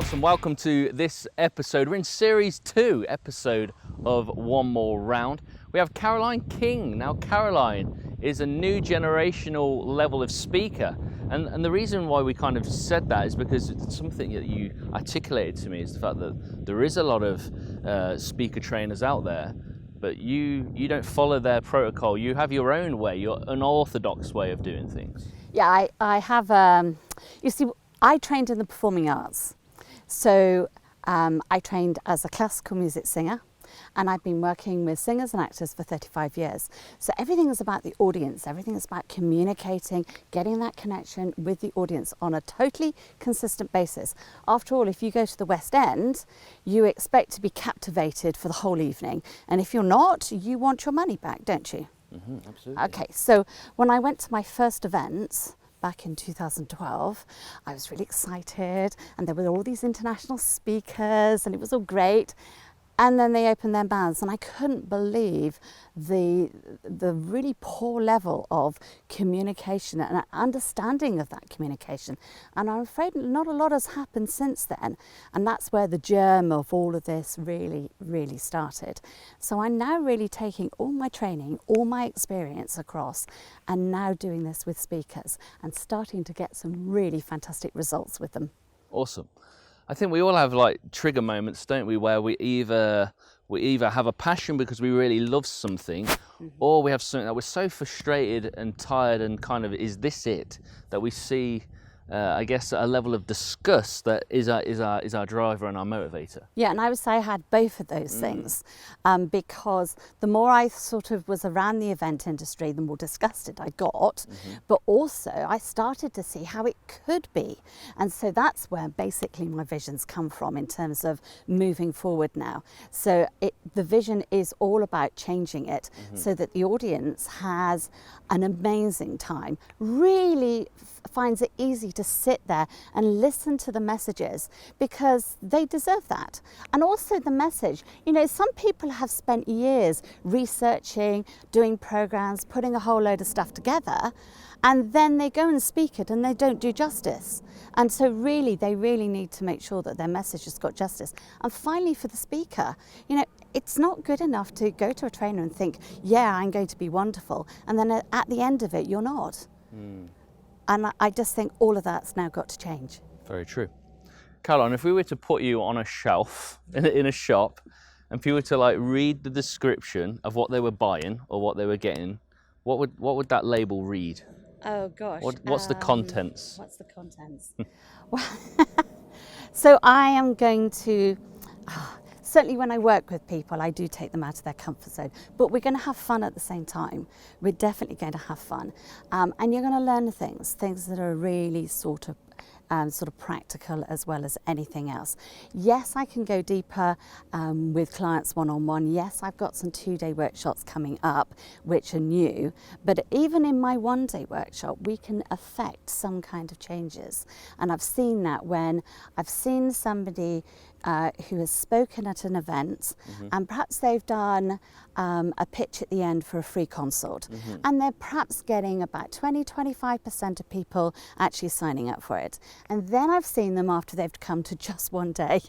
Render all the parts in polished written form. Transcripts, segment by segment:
Awesome, welcome to this episode. We're in series 2 episode of One More Round. We have Caroline King. Now Caroline is a new generational level of speaker. And the reason why we kind of said that is because it's something that you articulated to me is the fact that there is a lot of speaker trainers out there, but you don't follow their protocol. You have your own way, your unorthodox way of doing things. Yeah, I have, you see, I trained in the performing arts. So I trained as a classical music singer, and I've been working with singers and actors for 35 years. So everything is about the audience, everything is about communicating, getting that connection with the audience on a totally consistent basis. After all, if you go to the West End, you expect to be captivated for the whole evening. And if you're not, you want your money back, don't you? Mm-hmm, absolutely. Okay, so when I went to my first event back in 2012, I was really excited, and there were all these international speakers, and it was all great. And then they opened their mouths, and I couldn't believe the really poor level of communication and understanding of that communication. And I'm afraid not a lot has happened since then. And that's where the germ of all of this really, really started. So I'm now really taking all my training, all my experience across, and now doing this with speakers and starting to get some really fantastic results with them. Awesome. I think we all have like trigger moments, don't we, where we either have a passion because we really love something, or we have something that we're so frustrated and tired and kind of, is this it? That we see, I guess, a level of disgust that is our driver and our motivator. Yeah, and I would say I had both of those things, because the more I sort of was around the event industry, the more disgusted I got, but also I started to see how it could be. And so that's where basically my visions come from in terms of moving forward now. So the vision is all about changing it so that the audience has an amazing time, really finds it easy to sit there and listen to the messages, because they deserve that. And also the message, you know, some people have spent years researching, doing programs, putting a whole load of stuff together, and then they go and speak it and they don't do justice. And so really, they really need to make sure that their message has got justice. And finally, for the speaker, you know, it's not good enough to go to a trainer and think, yeah, I'm going to be wonderful, and then at the end of it, you're not. And I just think all of that's now got to change. Very true. Caroline, if we were to put you on a shelf in a shop, and if you were to like read the description of what they were buying or what they were getting, what would that label read? Oh gosh. What's the contents? What's the contents? Well, so I am going to. Certainly when I work with people, I do take them out of their comfort zone, but we're going to have fun at the same time. We're definitely going to have fun. And you're going to learn things that are really sort of practical as well as anything else. Yes, I can go deeper with clients one-on-one. Yes, I've got some 2-day workshops coming up, which are new. But even in my 1-day workshop, we can affect some kind of changes. And I've seen that when I've seen somebody who has spoken at an event, and perhaps they've done a pitch at the end for a free consult, and they're perhaps getting about 20-25% of people actually signing up for it. And then I've seen them after they've come to just one day,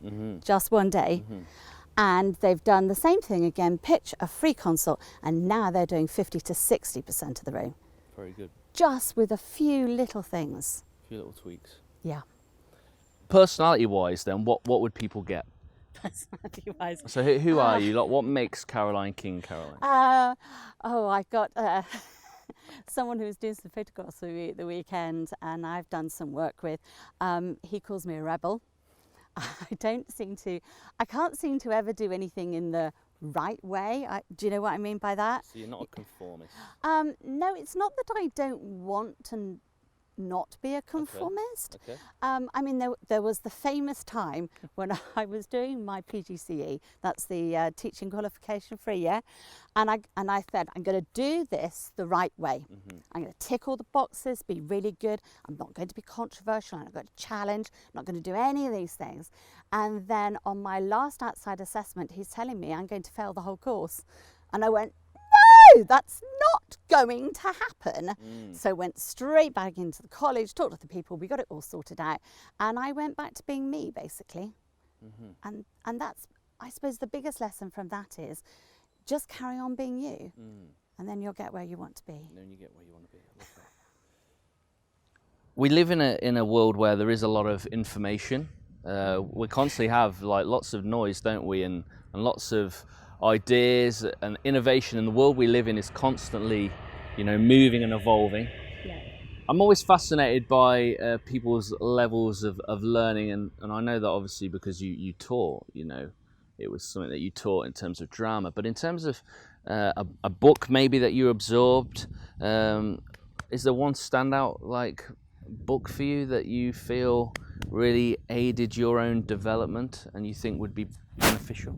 and they've done the same thing again, pitch a free consult, and now they're doing 50-60% of the room. Very good. Just with a few little things. A few little tweaks. Yeah. Personality-wise, then, what would people get? Personality-wise. So who are you? Like, what makes Caroline King Caroline? I've got someone who's doing some photographs for me at the weekend, and I've done some work with. He calls me a rebel. I can't seem to ever do anything in the right way. Do you know what I mean by that? So you're not a conformist? No, it's not that I don't want to not be a conformist. Okay. I mean, there was the famous time when I was doing my PGCE, that's the teaching qualification for a year, and I said, I'm going to do this the right way. I'm going to tick all the boxes, be really good. I'm not going to be controversial. I'm not going to challenge. I'm not going to do any of these things. And then on my last outside assessment, he's telling me I'm going to fail the whole course. And I went, no, that's not going to happen. So went straight back into the college, talked to the people, we got it all sorted out, and I went back to being me, basically. And that's, I suppose, the biggest lesson from that is just carry on being you, and then you'll get where you want to be. And then you get where you want to be. I love that. We live in a world where there is a lot of information. We constantly have like lots of noise, don't we, and lots of ideas and innovation. And the world we live in is constantly, you know, moving and evolving. Yeah. I'm always fascinated by people's levels of learning, and I know that obviously because you taught, you know, it was something that you taught in terms of drama, but in terms of a book maybe that you absorbed, is there one standout like book for you that you feel really aided your own development and you think would be beneficial?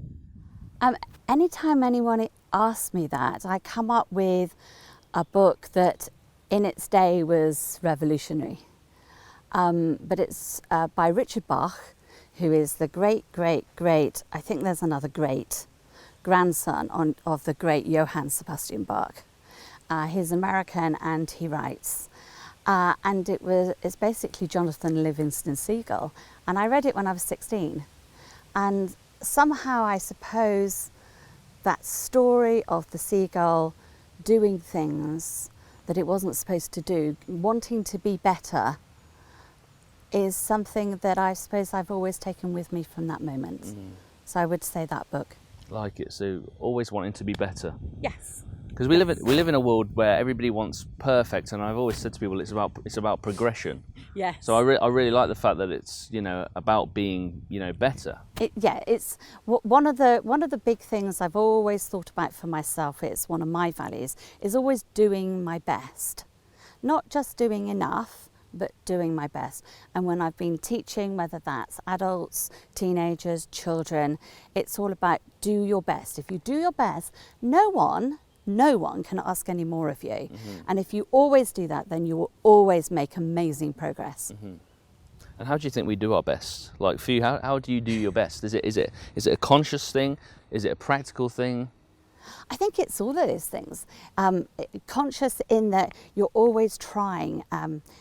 Anytime anyone asks me that, I come up with a book that in its day was revolutionary. But it's by Richard Bach, who is the great, I think there's another great, grandson of the great Johann Sebastian Bach. He's American and he writes. And it's basically Jonathan Livingston Seagull. And I read it when I was 16. And somehow I suppose that story of the seagull doing things that it wasn't supposed to do, wanting to be better, is something that I suppose I've always taken with me from that moment. So I would say that book. Like it, so always wanting to be better. Yes. Because we live in a world where everybody wants perfect, and I've always said to people it's about progression. Yes. So I really like the fact that it's, you know, about being, you know, better. It's one of the big things I've always thought about for myself. It's one of my values is always doing my best, not just doing enough, but doing my best. And when I've been teaching, whether that's adults, teenagers, children, it's all about do your best. If you do your best, no one can ask any more of you. And if you always do that, then you will always make amazing progress. And how do you think we do our best? Like for you, how do you do your best? Is it a conscious thing? Is it a practical thing? I think it's all of those things. Conscious in that you're always trying.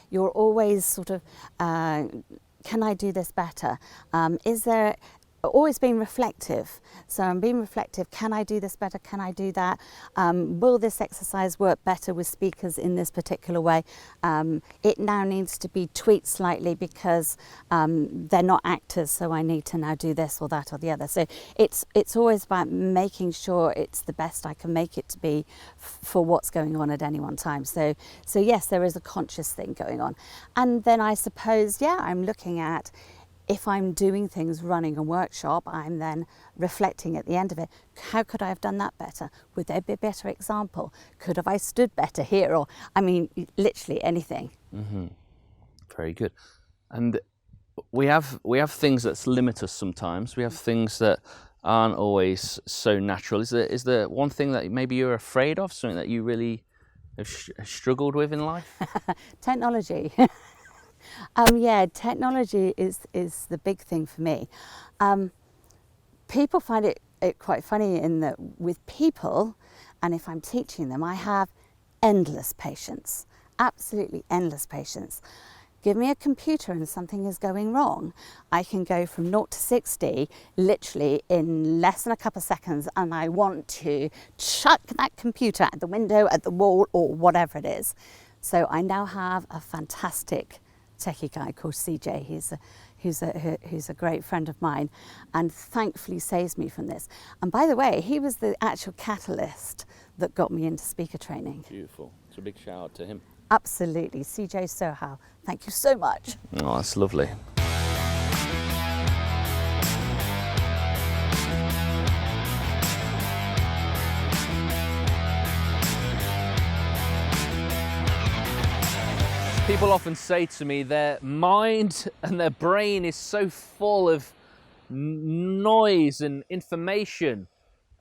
You're always sort of, can I do this better? Is there always being reflective? So I'm being reflective. Can I do this better? Can I do that? Will this exercise work better with speakers in this particular way? It now needs to be tweaked slightly because they're not actors, so I need to now do this or that or the other. So it's always about making sure it's the best I can make it to be for what's going on at any one time. So yes, there is a conscious thing going on. And then I suppose, I'm looking at, if I'm doing things, running a workshop, I'm then reflecting at the end of it, how could I have done that better? Would there be a better example? Could have I stood better here? Or, I mean, literally anything. Very good. And we have things that limit us sometimes. We have things that aren't always so natural. Is there one thing that maybe you're afraid of, something that you really have struggled with in life? Technology. Technology is the big thing for me. People find it quite funny in that with people, and if I'm teaching them, I have endless patience, absolutely endless patience. Give me a computer and something is going wrong, I can go from 0 to 60 literally in less than a couple of seconds, and I want to chuck that computer at the window, at the wall, or whatever it is. So I now have a fantastic techie guy called CJ. He's a great friend of mine and thankfully saves me from this. And by the way, he was the actual catalyst that got me into speaker training. Beautiful. It's a big shout out to him. Absolutely. CJ Sohal, thank you so much. Oh, that's lovely. People often say to me their mind and their brain is so full of noise and information,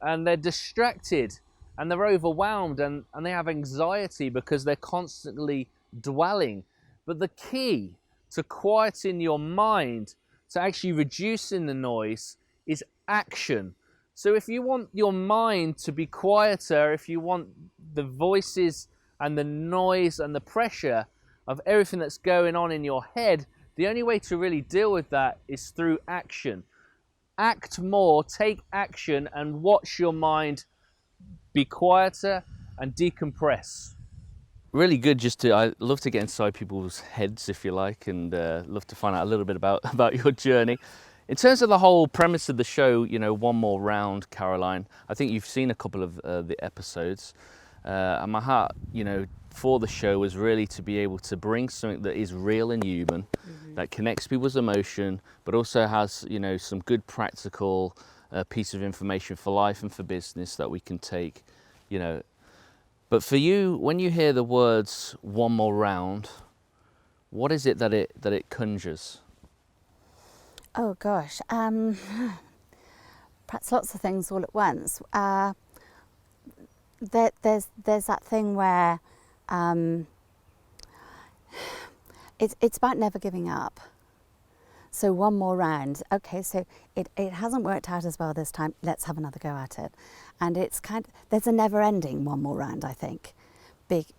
and they're distracted and they're overwhelmed and they have anxiety because they're constantly dwelling. But the key to quieting your mind, to actually reducing the noise, is action. So if you want your mind to be quieter, if you want the voices and the noise and the pressure of everything that's going on in your head, the only way to really deal with that is through action. Act more, take action, and watch your mind be quieter and decompress. Really good I love to get inside people's heads, if you like, and love to find out a little bit about your journey. In terms of the whole premise of the show, one more round, Caroline, I think you've seen a couple of the episodes, and my heart, for the show was really to be able to bring something that is real and human, that connects people's emotion, but also has, some good practical piece of information for life and for business that we can take, But for you, when you hear the words "one more round," what is it that it conjures? Oh gosh, perhaps lots of things all at once. There's that thing where it's about never giving up. So one more round. Okay, so it hasn't worked out as well this time. Let's have another go at it. And there's a never-ending one more round, I think,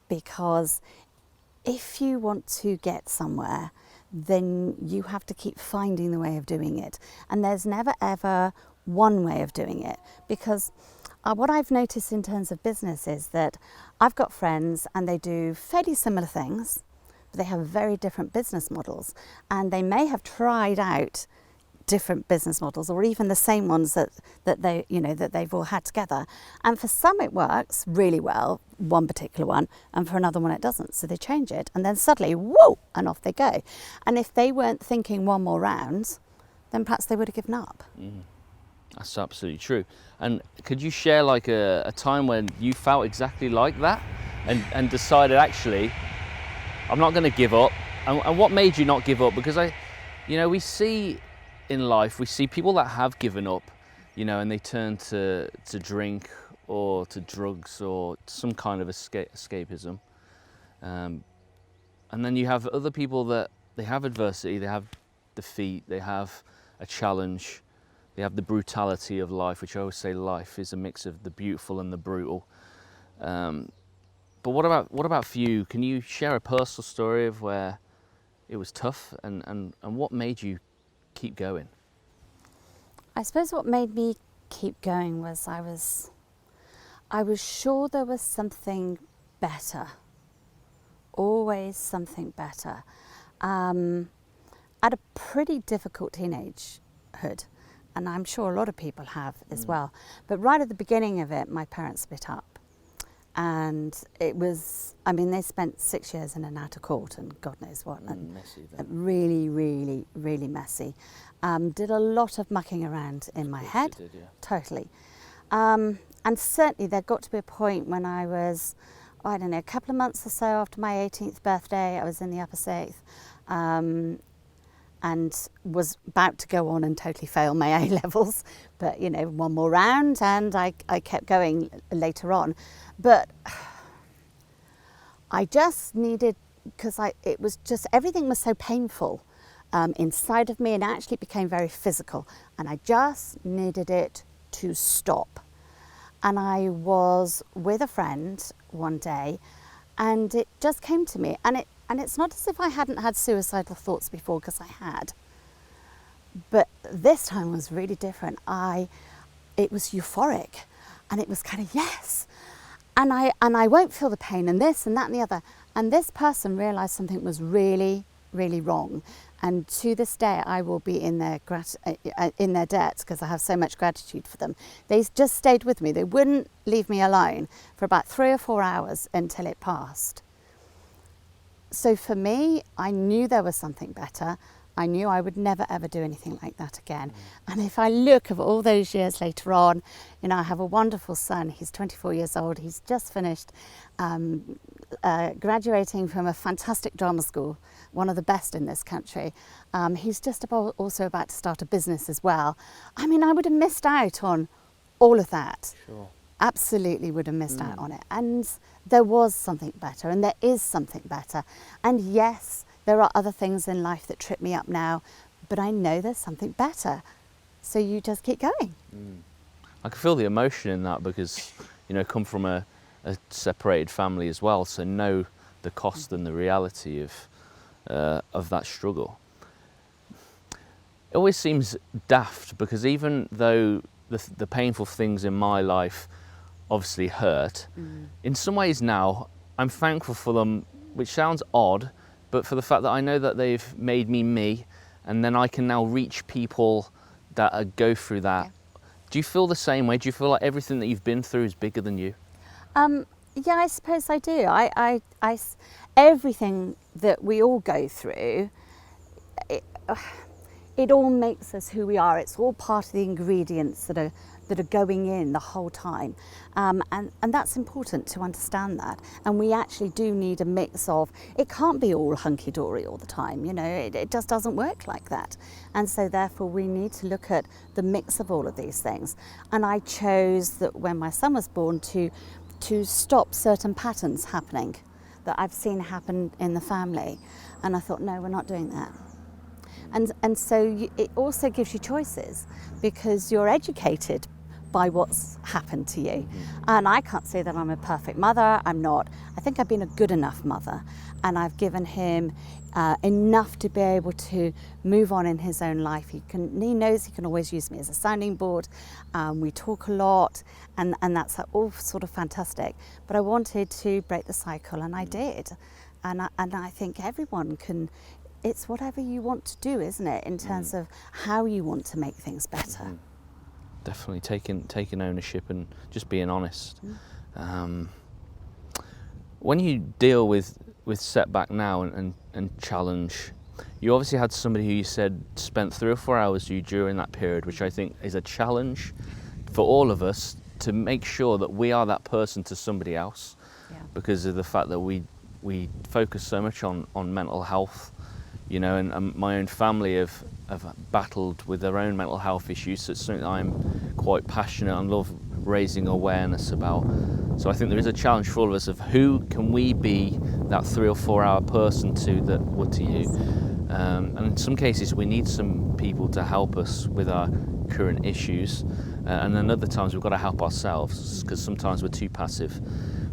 because if you want to get somewhere, then you have to keep finding the way of doing it. And there's never ever one way of doing it, because what I've noticed in terms of business is that I've got friends and they do fairly similar things, but they have very different business models, and they may have tried out different business models, or even the same ones that they've all had together. And for some it works really well, one particular one, and for another one it doesn't. So they change it, and then suddenly, whoa, and off they go. And if they weren't thinking one more round, then perhaps they would have given up. That's absolutely true. And could you share like a time when you felt exactly like that, and decided, actually, I'm not going to give up? And what made you not give up? Because we see in life, we see people that have given up, and they turn to drink or to drugs or some kind of escapism. And then you have other people that they have adversity, they have defeat, they have a challenge, they have the brutality of life, which I always say life is a mix of the beautiful and the brutal. But what about for you? Can you share a personal story of where it was tough, and what made you keep going? I suppose what made me keep going was I was sure there was something better, always something better. At a pretty difficult teenagehood, and I'm sure a lot of people have as well. But right at the beginning of it, my parents split up. And it was, they spent 6 years in and out of court and God knows what. And messy really, really, really messy. Did a lot of mucking around in my head. Did, yeah. Totally. And certainly there got to be a point when I was, a couple of months or so after my 18th birthday, I was in the upper sixth, and was about to go on and totally fail my A levels, but one more round, and I kept going later on. But I just needed, because it was just, everything was so painful inside of me, and actually it became very physical, and I just needed it to stop. And I was with a friend one day, and it just came to me, and it's not as if I hadn't had suicidal thoughts before, because I had, but this time was really different. It was euphoric, and it was kind of, yes, and I won't feel the pain, and this and that and the other. And this person realised something was really, really wrong, and to this day I will be in their debt, because I have so much gratitude for them. They just stayed with me. They wouldn't leave me alone for about 3 or 4 hours until it passed. So for me, I knew there was something better. I knew I would never ever do anything like that again. And if I look at all those years later on, I have a wonderful son. He's 24 years old. He's just finished graduating from a fantastic drama school, one of the best in this country. He's just also about to start a business as well. I would have missed out on all of that. Sure. Absolutely would have missed out on it. And there was something better, and there is something better. And yes, there are other things in life that trip me up now, but I know there's something better. So you just keep going. I can feel the emotion in that, because, come from a a separated family as well, so know the cost and the reality of that struggle. It always seems daft, because even though the painful things in my life obviously hurt, in some ways now I'm thankful for them, which sounds odd, but for the fact that I know that they've made me me, and then I can now reach people that go through that. Yeah. Do you feel the same way? Do you feel like everything that you've been through is bigger than you? Yeah, I suppose I do. Everything that we all go through, it all makes us who we are. It's all part of the ingredients that are going in the whole time, and that's important to understand that. And we actually do need a mix of. It can't be all hunky-dory all the time. You know, it just doesn't work like that. And so therefore we need to look at the mix of all of these things. And I chose that when my son was born to stop certain patterns happening that I've seen happen in the family. And I thought, no, we're not doing that. And so it also gives you choices, because you're educated by what's happened to you. And I can't say that I'm a perfect mother. I'm not. I think I've been a good enough mother, and I've given him enough to be able to move on in his own life. He knows he can always use me as a sounding board. We talk a lot, and that's all sort of fantastic. But I wanted to break the cycle, and I did. And I think everyone can. It's whatever you want to do, isn't it, in terms of how you want to make things better. Definitely taking ownership and just being honest. When you deal with setback now and challenge, you obviously had somebody who you said spent 3 or 4 hours with you during that period, which I think is a challenge for all of us, to make sure that we are that person to somebody else, because of the fact that we focus so much on mental health. You know, and my own family have battled with their own mental health issues, so it's something I'm quite passionate and love raising awareness about. So I think there is a challenge for all of us of who can we be that 3 or 4 hour person to that would to you. And in some cases we need some people to help us with our current issues, and then other times we've got to help ourselves, because sometimes we're too passive.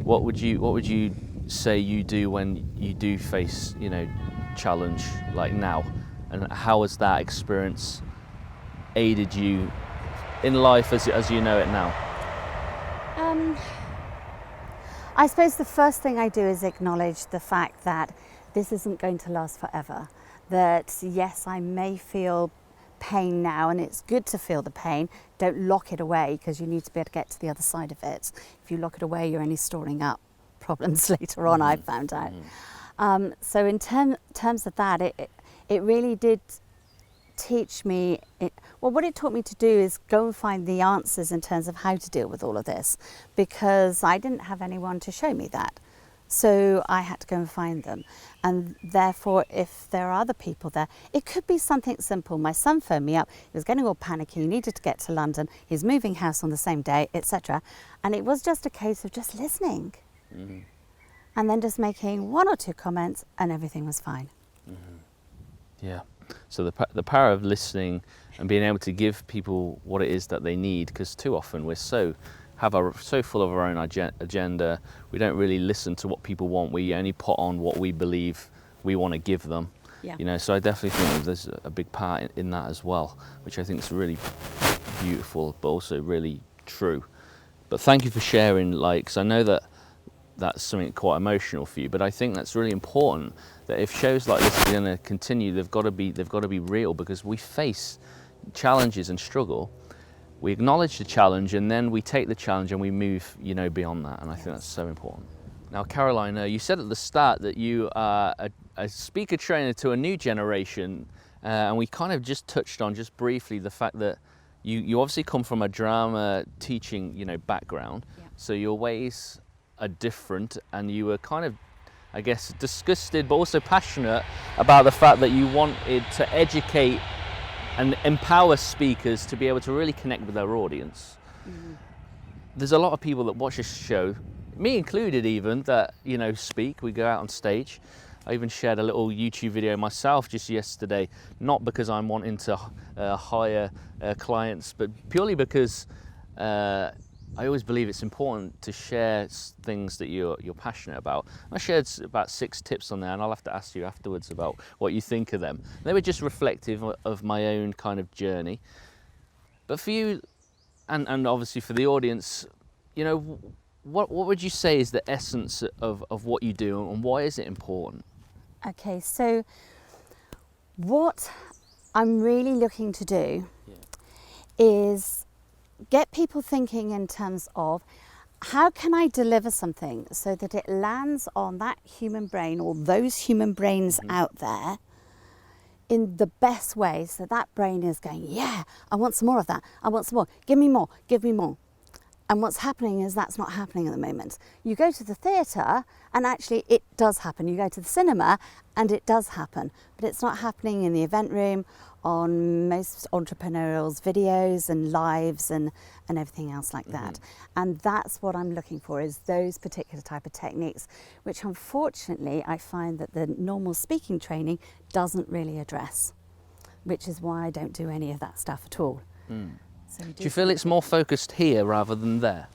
What would you say you do when you do face, you know, challenge like now, and how has that experience aided you in life as you know it now? I suppose the first thing I do is acknowledge the fact that this isn't going to last forever. That yes, I may feel pain now, and it's good to feel the pain. Don't lock it away, because you need to be able to get to the other side of it. If you lock it away, you're only storing up problems later on, I've found out. So in terms of that, it really did teach me, what it taught me to do is go and find the answers in terms of how to deal with all of this, because I didn't have anyone to show me that. So I had to go and find them. And therefore, if there are other people there, it could be something simple. My son phoned me up, he was getting all panicky, he needed to get to London, he's moving house on the same day, etc. And it was just a case of just listening. And then just making 1 or 2 comments, and everything was fine. Yeah. So the power of listening and being able to give people what it is that they need, because too often we're so full of our own agenda. We don't really listen to what people want. We only put on what we believe we want to give them. You know. So I definitely think there's a big part in that as well, which I think is really beautiful, but also really true. But thank you for sharing. Because I know that that's something quite emotional for you, but I think that's really important, that if shows like this are going to continue, they've got to be real, because we face challenges and struggle. We acknowledge the challenge, and then we take the challenge and we move, you know, beyond that. And I think that's so important. Now, Caroline, you said at the start that you are a speaker trainer to a new generation, and we kind of just touched on just briefly the fact that you obviously come from a drama teaching, you know, background, so your ways are different, and you were kind of, I guess, disgusted but also passionate about the fact that you wanted to educate and empower speakers to be able to really connect with their audience. There's a lot of people that watch this show, me included even, that, you know, speak. We go out on stage. I even shared a little YouTube video myself just yesterday, not because I'm wanting to hire clients, but purely because I always believe it's important to share things that you're passionate about. I shared about 6 tips on there, and I'll have to ask you afterwards about what you think of them. They were just reflective of my own kind of journey. But for you, and obviously for the audience, you know, what would you say is the essence of what you do, and why is it important? Okay, so what I'm really looking to do is get people thinking in terms of how can I deliver something so that it lands on that human brain or those human brains out there in the best way, so that brain is going, yeah, I want some more of that. I want some more. Give me more. Give me more. And what's happening is that's not happening at the moment. You go to the theatre and actually it does happen. You go to the cinema and it does happen, but it's not happening in the event room, on most entrepreneurials' videos and lives and everything else like that. And that's what I'm looking for, is those particular type of techniques, which unfortunately I find that the normal speaking training doesn't really address, which is why I don't do any of that stuff at all. So Do you feel it's more focused here rather than there?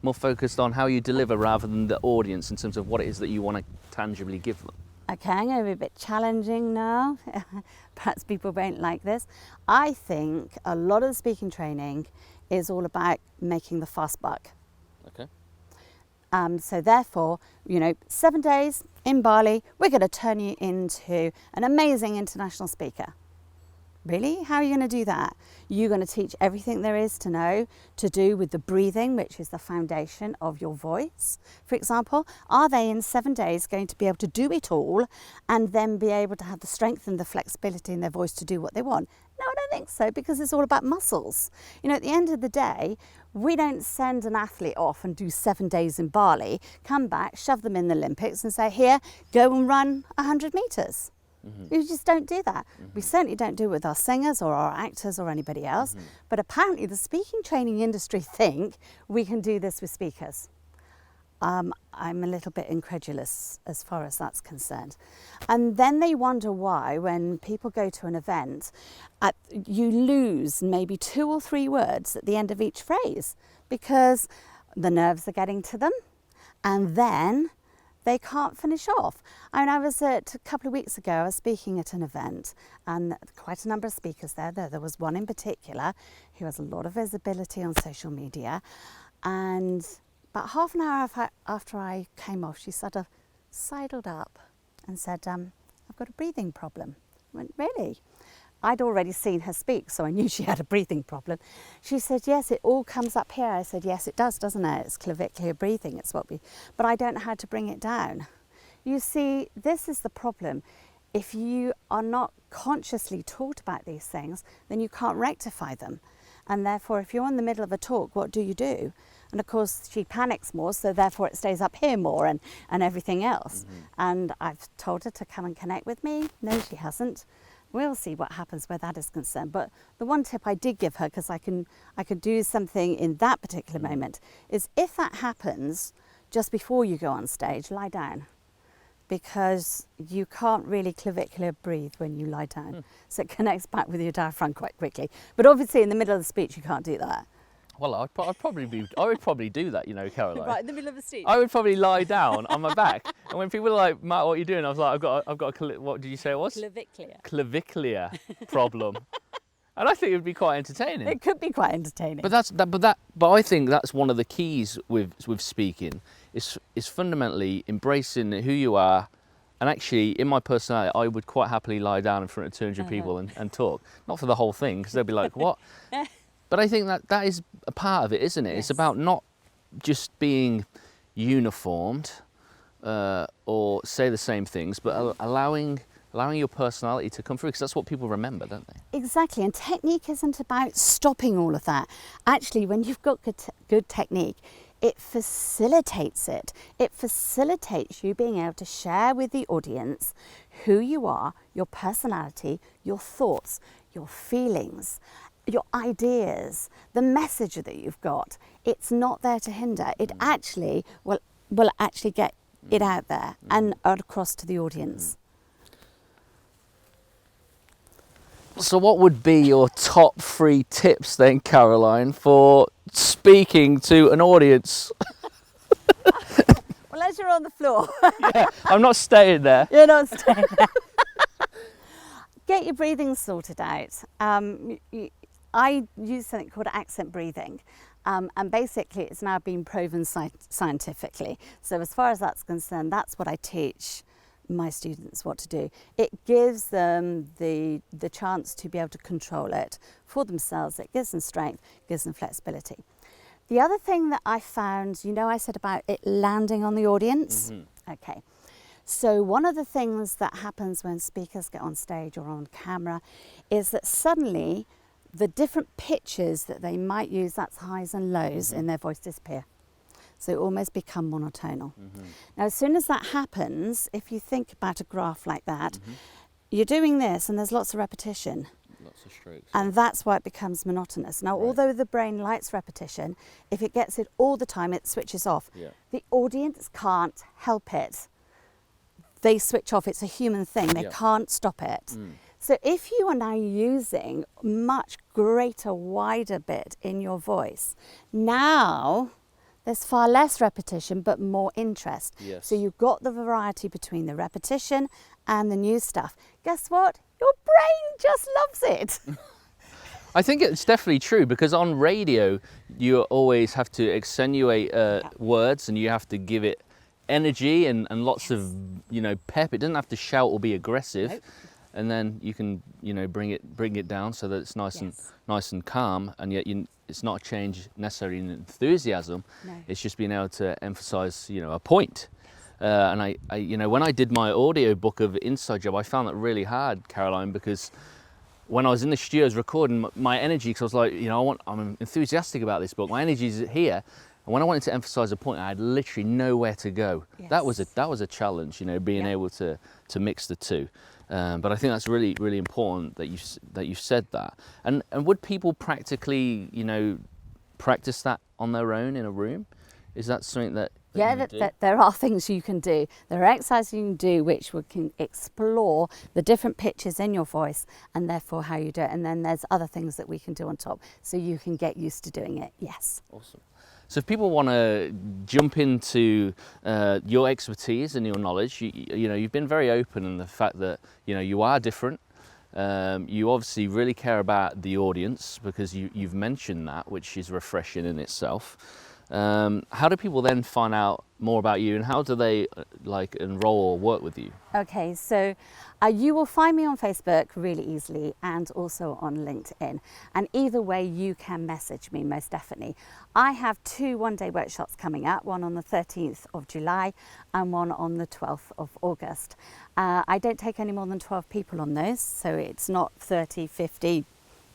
More focused on how you deliver rather than the audience in terms of what it is that you want to tangibly give them? Okay, I'm going to be a bit challenging now. Perhaps people won't like this. I think a lot of the speaking training is all about making the fast buck. Okay. So therefore, you know, 7 days in Bali, we're going to turn you into an amazing international speaker. Really? How are you going to do that? You're going to teach everything there is to know to do with the breathing, which is the foundation of your voice. For example, are they in 7 days going to be able to do it all and then be able to have the strength and the flexibility in their voice to do what they want? No, I don't think so, because it's all about muscles. You know, at the end of the day, we don't send an athlete off and do 7 days in Bali, come back, shove them in the Olympics and say, here, go and run 100 metres. We just don't do that. We certainly don't do it with our singers or our actors or anybody else. But apparently the speaking training industry think we can do this with speakers. I'm a little bit incredulous as far as that's concerned. And then they wonder why, when people go to an event, you lose maybe 2 or 3 words at the end of each phrase because the nerves are getting to them, and then they can't finish off. I mean, a couple of weeks ago, I was speaking at an event, and quite a number of speakers there. There was one in particular who has a lot of visibility on social media, and about half an hour after I came off, she sort of sidled up and said, I've got a breathing problem. I went, really? I'd already seen her speak, so I knew she had a breathing problem. She said, yes, it all comes up here. I said, yes, it does, doesn't it? It's clavicular breathing, but I don't know how to bring it down. You see, this is the problem. If you are not consciously taught about these things, then you can't rectify them. And therefore, if you're in the middle of a talk, what do you do? And of course, she panics more, so therefore it stays up here more and everything else. And I've told her to come and connect with me. No, she hasn't. We'll see what happens where that is concerned. But the one tip I did give her, because I could do something in that particular moment, is if that happens just before you go on stage, lie down. Because you can't really clavicular breathe when you lie down. So it connects back with your diaphragm quite quickly. But obviously in the middle of the speech you can't do that. Well, I would probably do that, you know, Caroline. Right in the middle of the speech. I would probably lie down on my back, and when people are like, Matt, what are you doing? I was like, I've got a what did you say it was? Clavicular problem, and I think it would be quite entertaining. It could be quite entertaining. But I think that's one of the keys with speaking is fundamentally embracing who you are. And actually, in my personality, I would quite happily lie down in front of 200 people and talk. Not for the whole thing, because they'll be like, what? But I think that is a part of it, isn't it? Yes. It's about not just being uniformed or say the same things, but allowing your personality to come through, because that's what people remember, don't they? Exactly, and technique isn't about stopping all of that. Actually, when you've got good technique, it facilitates it. It facilitates you being able to share with the audience who you are, your personality, your thoughts, your feelings, your ideas, the message that you've got. It's not there to hinder. It actually will actually get it out there and across to the audience. So what would be your top 3 tips then, Caroline, for speaking to an audience. Well, as you're on the floor. Yeah, I'm not staying there. You're not staying there. Get your breathing sorted out. I use something called accent breathing. And basically it's now been proven scientifically. So as far as that's concerned, that's what I teach my students what to do. It gives them the chance to be able to control it for themselves. It gives them strength, gives them flexibility. The other thing that I found, you know, I said about it landing on the audience. Okay. So one of the things that happens when speakers get on stage or on camera is that suddenly the different pitches that they might use, that's highs and lows in their voice, disappear. So almost become monotonal. Now, as soon as that happens, if you think about a graph like that, you're doing this and there's lots of repetition. Lots of strokes. And that's why it becomes monotonous. Now, although the brain likes repetition, if it gets it all the time, it switches off. Yeah. The audience can't help it. They switch off. It's a human thing. They can't stop it. So if you are now using much greater, wider bit in your voice, now there's far less repetition, but more interest. Yes. So you've got the variety between the repetition and the new stuff. Guess what? Your brain just loves it. I think it's definitely true, because on radio, you always have to accentuate words, and you have to give it energy and lots of, you know, pep. It doesn't have to shout or be aggressive. Nope. And then you can, you know, bring it down so that it's nice and calm, and yet it's not a change necessarily in enthusiasm. No. It's just being able to emphasize, you know, a point. And I, you know, when I did my audio book of Inside Job, I found that really hard, Caroline, because when I was in the studios recording, my energy, because I was like, you know, I'm enthusiastic about this book. My energy is here. And when I wanted to emphasize a point, I had literally nowhere to go. Yes. That was a challenge, you know, being able to mix the two. But I think that's really, really important that you've said that. And would people practically, you know, practice that on their own in a room? Is that something that there are things you can do. There are exercises you can do which can explore the different pitches in your voice and therefore how you do it. And then there's other things that we can do on top so you can get used to doing it. Yes. Awesome. So if people want to jump into your expertise and your knowledge, you know, you've been very open in the fact that, you know, you are different. You obviously really care about the audience, because you've mentioned that, which is refreshing in itself. How do people then find out more about you, and how do they like enroll or work with you? Okay, so you will find me on Facebook really easily, and also on LinkedIn. And either way, you can message me, most definitely. I have 2 one-day workshops coming up, one on the 13th of July and one on the 12th of August. I don't take any more than 12 people on those, so it's not 30, 50,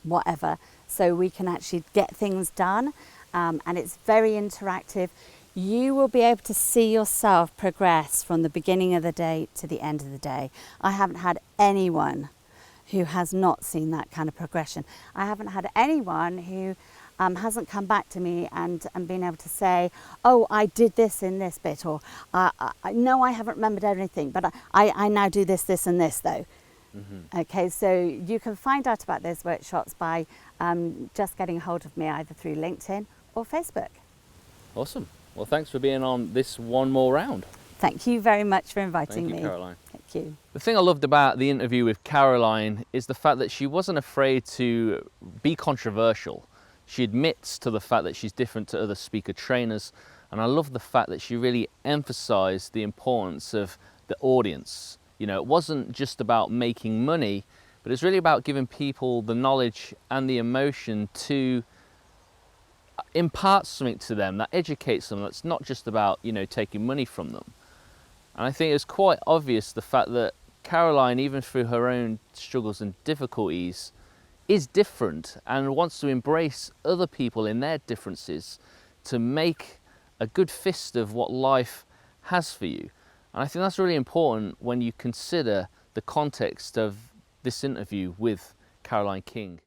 whatever. So we can actually get things done. And it's very interactive. You will be able to see yourself progress from the beginning of the day to the end of the day. I haven't had anyone who has not seen that kind of progression. I haven't had anyone who hasn't come back to me and been able to say, oh, I did this in this bit, or no, I haven't remembered everything, but I now do this, this and this though. Okay, so you can find out about those workshops by just getting a hold of me either through LinkedIn or Facebook. Awesome. Well, thanks for being on this One More Round. Thank you very much for inviting me. Thank you, Caroline. Thank you. The thing I loved about the interview with Caroline is the fact that she wasn't afraid to be controversial. She admits to the fact that she's different to other speaker trainers, and I love the fact that she really emphasized the importance of the audience. You know, it wasn't just about making money, but it's really about giving people the knowledge and the emotion to impart something to them that educates them. That's not just about, you know, taking money from them. And I think it's quite obvious the fact that Caroline, even through her own struggles and difficulties, is different and wants to embrace other people in their differences to make a good fist of what life has for you. And I think that's really important when you consider the context of this interview with Caroline King.